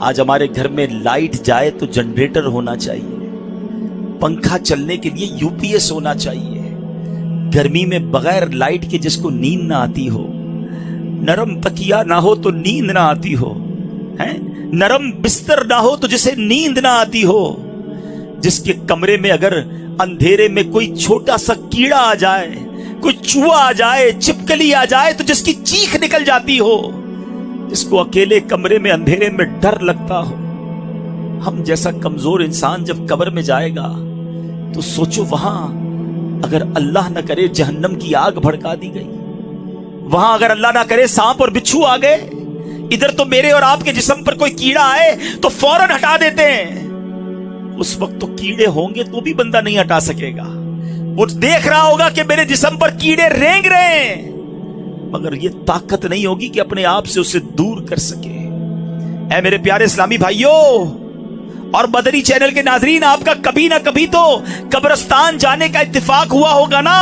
आज हमारे घर में लाइट जाए तो जनरेटर होना चाहिए, पंखा चलने के लिए यूपीएस होना चाहिए। गर्मी में बगैर लाइट के जिसको नींद ना आती हो, नरम तकिया ना हो तो नींद ना आती हो, हैं? नरम बिस्तर ना हो तो जिसे नींद ना आती हो, जिसके कमरे में अगर अंधेरे में कोई छोटा सा कीड़ा आ जाए, कोई चूहा आ जाए, छिपकली आ जाए तो जिसकी चीख निकल जाती हो, जिसको अकेले कमरे में अंधेरे में डर लगता हो। हम जैसा कमजोर इंसान जब कब्र में जाएगा तो सोचो, वहां अगर अल्लाह ना करे जहन्नम की आग भड़का दी गई, वहां अगर अल्लाह ना करे सांप और बिच्छू आ गए, इधर तो मेरे और आपके जिस्म पर कोई कीड़ा आए तो फौरन हटा देते हैं। उस वक्त तो कीड़े होंगे तो भी बंदा नहीं हटा सकेगा, वो देख रहा होगा कि मेरे जिस्म पर कीड़े रेंग रहे हैं, मगर ये ताकत नहीं होगी कि अपने आप से उसे दूर कर सके। ऐ मेरे प्यारे इस्लामी भाइयों और मदनी चैनल के नाजरीन, आपका कभी ना कभी तो कब्रिस्तान जाने का इत्तेफाक हुआ होगा ना।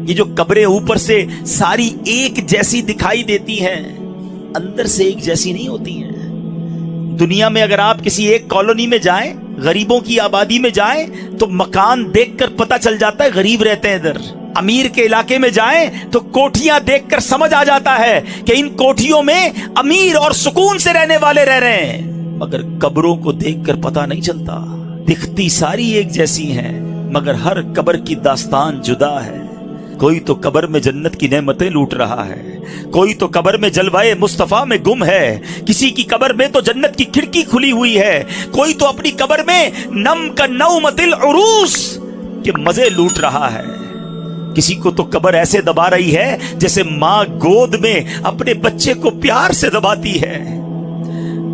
ये जो कब्रें ऊपर से सारी एक जैसी दिखाई देती हैं, अंदर से एक जैसी नहीं होती हैं। दुनिया में अगर आप किसी एक कॉलोनी में जाएं, गरीबों की आबादी में जाएं, तो मकान देखकर पता चल जाता है गरीब रहते हैं इधर। अमीर के इलाके में जाएं तो कोठियां देखकर समझ आ जाता है कि इन कोठियों में अमीर और सुकून से रहने वाले रह रहे हैं। मगर कब्रों को देखकर पता नहीं चलता, दिखती सारी एक जैसी हैं, मगर हर कब्र की दास्तान जुदा है। कोई तो कब्र में जन्नत की नेमतें लूट रहा है, कोई तो कब्र में जलवाए मुस्तफा में गुम है, किसी की कब्र में तो जन्नत की खिड़की खुली हुई है, कोई तो अपनी कब्र में नम का नौमतिल उरूस के मजे लूट रहा है। किसी को तो कब्र ऐसे दबा रही है जैसे माँ गोद में अपने बच्चे को प्यार से दबाती है।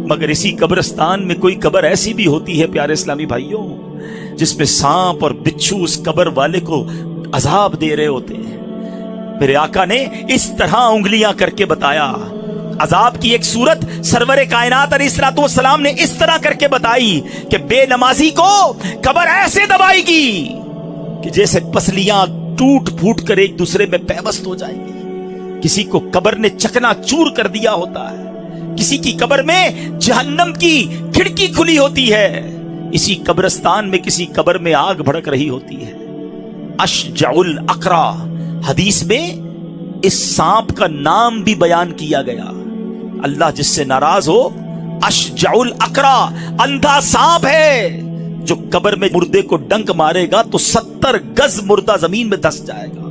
मगर इसी कब्रिस्तान में कोई कब्र ऐसी भी होती है प्यारे इस्लामी भाइयों, जिसमें सांप और बिच्छू उस कब्र वाले को अजाब दे रहे होते हैं। मेरे आका ने इस तरह उंगलियां करके बताया। अजाब की एक सूरत सरवरे कायनात अलैहिस्सलाम ने इस तरह करके बताई कि बेनमाजी को कब्र ऐसे दबाएगी कि जैसे पसलियां टूट फूट कर एक दूसरे में पैवस्त हो जाएंगी। किसी को कब्र ने चकनाचूर कर दिया होता है, किसी की कब्र में जहन्नम की खिड़की खुली होती है, इसी कब्रिस्तान में किसी कब्र में आग भड़क रही होती है। अशजाउल अकरा, हदीस में इस सांप का नाम भी बयान किया गया। अल्लाह जिससे नाराज हो, अशजाउल अकरा, अंधा सांप है जो कब्र में मुर्दे को डंक मारेगा तो 70 गज मुर्दा जमीन में धंस जाएगा।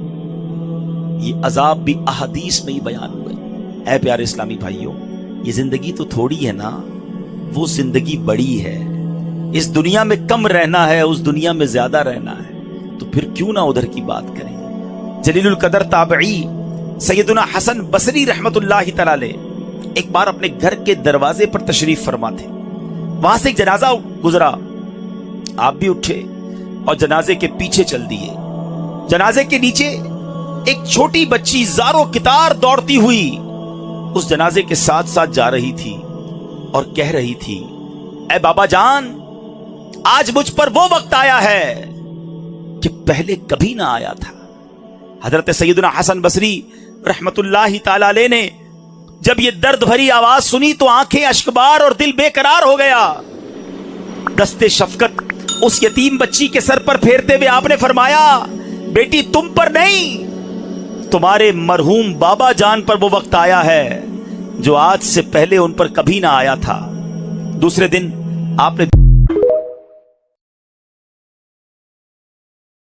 ये अजाब भी अहदीस में ही बयान हुए। ऐ प्यारे इस्लामी भाइयों, ये जिंदगी तो थोड़ी है ना, वो जिंदगी बड़ी है। इस दुनिया में कम रहना है, उस दुनिया में ज्यादा रहना है, तो फिर क्यों ना उधर की बात करें। जलीलुल कदर ताबई सैयदुना हसन बसरी रहमतुल्लाहि तआला अलैह एक बार अपने घर के दरवाजे पर तशरीफ फरमा थे। वहां से एक जनाजा गुजरा, आप भी उठे और जनाजे के पीछे चल दिए। जनाजे के नीचे एक छोटी बच्ची जारो कितार दौड़ती हुई उस जनाजे के साथ साथ जा रही थी और कह रही थी, ऐ बाबा जान, आज मुझ पर वो वक्त आया है कि पहले कभी ना आया था। हजरत सैयदुना हसन बसरी रहमतुल्लाहि ताला अलैह ने जब ये दर्द भरी आवाज सुनी तो आंखें अश्कबार और दिल बेकरार हो गया। दस्ते शफकत उस यतीम बच्ची के सर पर फेरते हुए आपने फरमाया, बेटी तुम पर नहीं, तुम्हारे मरहूम बाबा जान पर वो वक्त आया है जो आज से पहले उन पर कभी ना आया था। दूसरे दिन आपने